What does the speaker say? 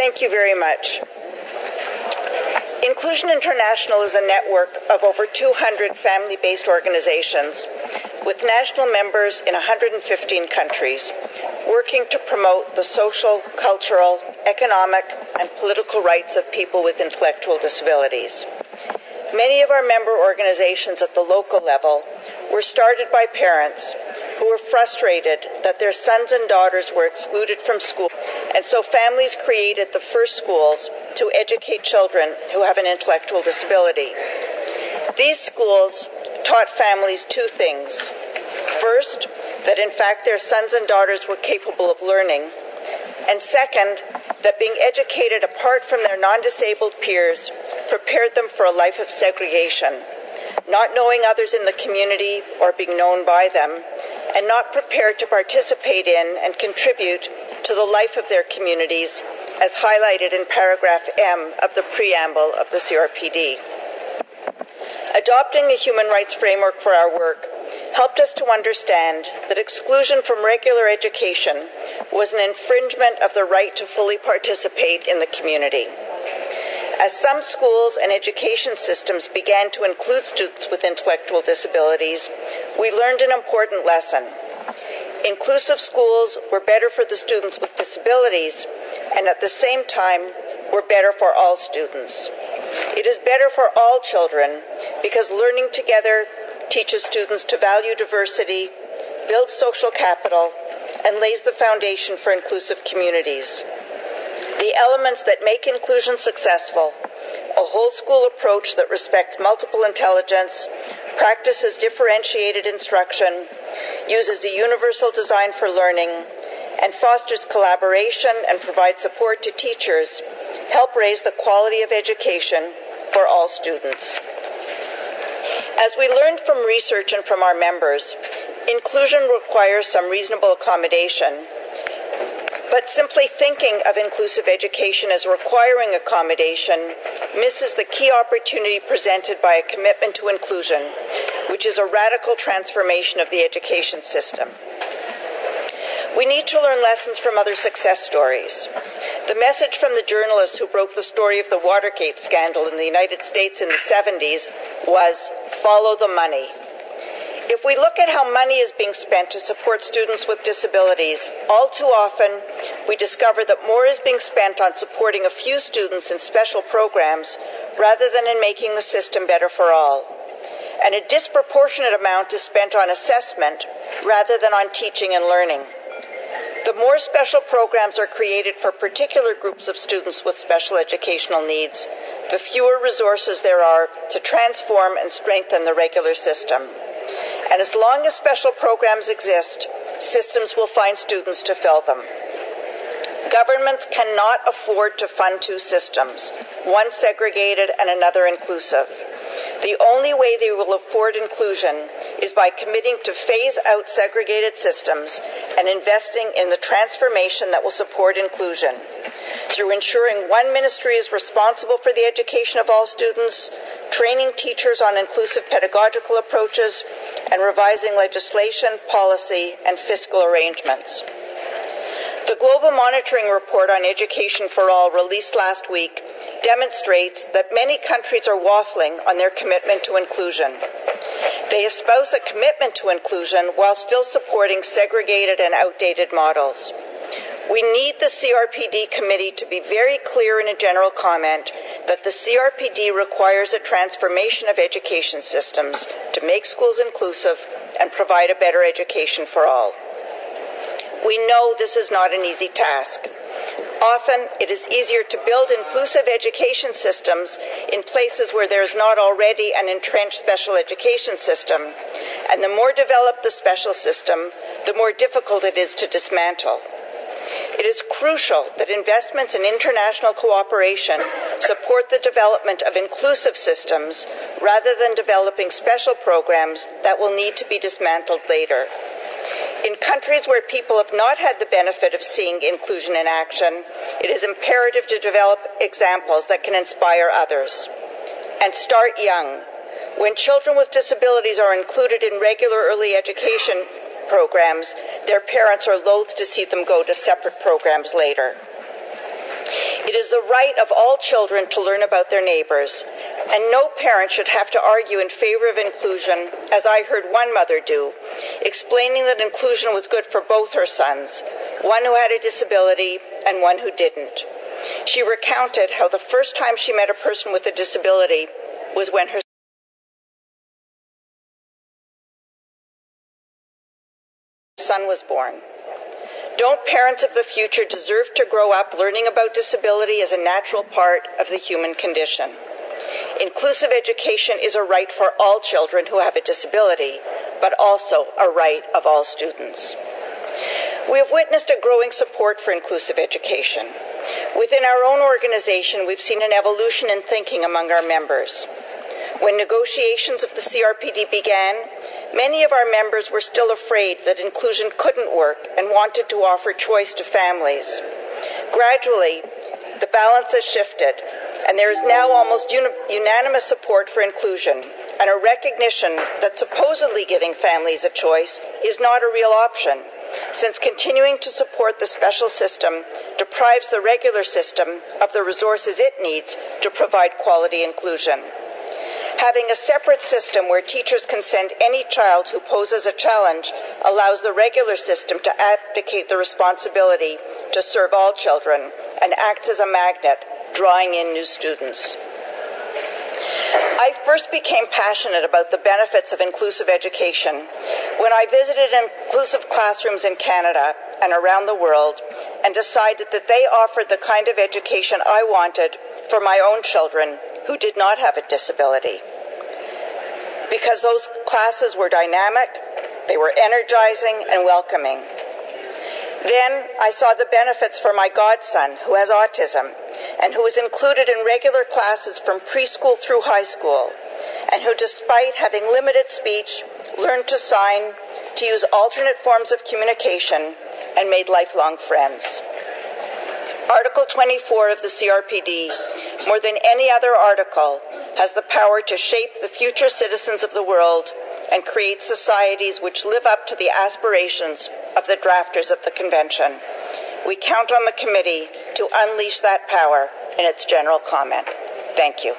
Thank you very much. Inclusion International is a network of over 200 family-based organizations with national members in 115 countries, working to promote the social, cultural, economic, and political rights of people with intellectual disabilities. Many of our member organizations at the local level were started by parents who were frustrated that their sons and daughters were excluded from school, and so families created the first schools to educate children who have an intellectual disability. These schools taught families two things. First, that in fact their sons and daughters were capable of learning, and second, that being educated apart from their non-disabled peers prepared them for a life of segregation, not knowing others in the community or being known by them, and not prepared to participate in and contribute to the life of their communities, as highlighted in paragraph M of the preamble of the CRPD. Adopting a human rights framework for our work helped us to understand that exclusion from regular education was an infringement of the right to fully participate in the community. As some schools and education systems began to include students with intellectual disabilities, we learned an important lesson. Inclusive schools were better for the students with disabilities, and at the same time were better for all students. It is better for all children because learning together teaches students to value diversity, build social capital, and lays the foundation for inclusive communities. The elements that make inclusion successful, a whole school approach that respects multiple intelligence, practices differentiated instruction, uses a universal design for learning, and fosters collaboration and provides support to teachers, help raise the quality of education for all students. As we learned from research and from our members, inclusion requires some reasonable accommodation, but simply thinking of inclusive education as requiring accommodation misses the key opportunity presented by a commitment to inclusion, which is a radical transformation of the education system. We need to learn lessons from other success stories. The message from the journalist who broke the story of the Watergate scandal in the United States in the 70s was, follow the money. If we look at how money is being spent to support students with disabilities, all too often we discover that more is being spent on supporting a few students in special programs rather than in making the system better for all. And a disproportionate amount is spent on assessment rather than on teaching and learning. The more special programs are created for particular groups of students with special educational needs, the fewer resources there are to transform and strengthen the regular system. And as long as special programs exist, systems will find students to fill them. Governments cannot afford to fund two systems, one segregated and another inclusive. The only way they will afford inclusion is by committing to phase out segregated systems and investing in the transformation that will support inclusion, through ensuring one ministry is responsible for the education of all students, training teachers on inclusive pedagogical approaches, and revising legislation, policy, and fiscal arrangements. The Global Monitoring Report on Education for All, released last week, demonstrates that many countries are waffling on their commitment to inclusion. They espouse a commitment to inclusion while still supporting segregated and outdated models. We need the CRPD committee to be very clear in a general comment that the CRPD requires a transformation of education systems to make schools inclusive and provide a better education for all. We know this is not an easy task. Often, it is easier to build inclusive education systems in places where there is not already an entrenched special education system, and the more developed the special system, the more difficult it is to dismantle. It is crucial that investments in international cooperation support the development of inclusive systems rather than developing special programs that will need to be dismantled later. In countries where people have not had the benefit of seeing inclusion in action, it is imperative to develop examples that can inspire others. And start young. When children with disabilities are included in regular early education programs, their parents are loath to see them go to separate programs later. It is the right of all children to learn about their neighbors, and no parent should have to argue in favor of inclusion, as I heard one mother do, explaining that inclusion was good for both her sons, one who had a disability and one who didn't. She recounted how the first time she met a person with a disability was when her son was born. Don't parents of the future deserve to grow up learning about disability as a natural part of the human condition? Inclusive education is a right for all children who have a disability, but also a right of all students. We have witnessed a growing support for inclusive education. Within our own organization, we've seen an evolution in thinking among our members. When negotiations of the CRPD began, many of our members were still afraid that inclusion couldn't work and wanted to offer choice to families. Gradually, the balance has shifted, and there is now almost unanimous support for inclusion and a recognition that supposedly giving families a choice is not a real option, since continuing to support the special system deprives the regular system of the resources it needs to provide quality inclusion. Having a separate system where teachers can send any child who poses a challenge allows the regular system to abdicate the responsibility to serve all children and acts as a magnet, drawing in new students. I first became passionate about the benefits of inclusive education when I visited inclusive classrooms in Canada and around the world and decided that they offered the kind of education I wanted for my own children who did not have a disability. Because those classes were dynamic, they were energizing and welcoming. Then I saw the benefits for my godson, who has autism, and who was included in regular classes from preschool through high school, and who, despite having limited speech, learned to sign, to use alternate forms of communication, and made lifelong friends. Article 24 of the CRPD, more than any other article, has the power to shape the future citizens of the world and create societies which live up to the aspirations of the drafters of the Convention. We count on the committee to unleash that power in its general comment. Thank you.